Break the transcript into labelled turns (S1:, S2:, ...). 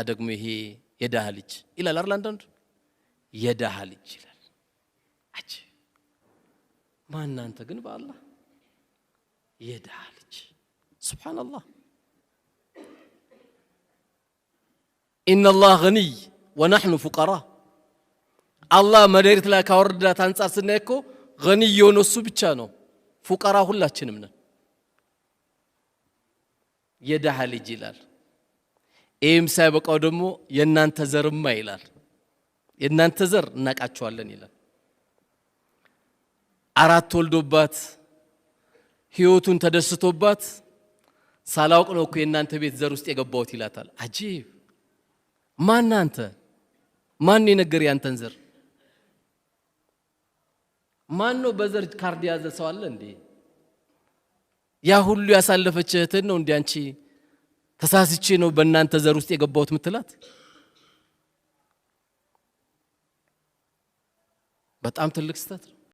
S1: ደግሞ ይሄ የደሃ ልጅ ይላል አርላንዳንዱ የደሃ ልጅ ይላል አጭ ማናንተ ግን በአላህ የደሃ ልጅ ሱብሃንአላህ إن الله غني ونحن فقراء الله መሬት ላይ ካወረዳት አንፃር ስናይኮ غني የሆነው እሱ ብቻ ነው ፉቀራ ሁላችንም ነን የደሃ ልጅ ይላል ኤም ሳይበቃው ደግሞ የናንተ ዘርማ ይላል የናንተ ዘር እናቃቸዋለን ይላል አራት ወልዶባት ህይወቱን ተደስቶባት ሳላውቅ ነው እኮ የናንተ ቤት ዘር ውስጥ የገባውት ይላታል አጂብ ማን አንተ ማን የነገር ያንተን ዘር ማን ነው በዘር ካርድ ያዘ ሰው አለ እንዴ ያ ሁሉ ያሳለፈች እህትን ነው እንዴ አንቺ ተሳስቼ ነው በእናንተ ዘር ውስጥ የገባውት ምትላት በጣም ትልቅ ስተት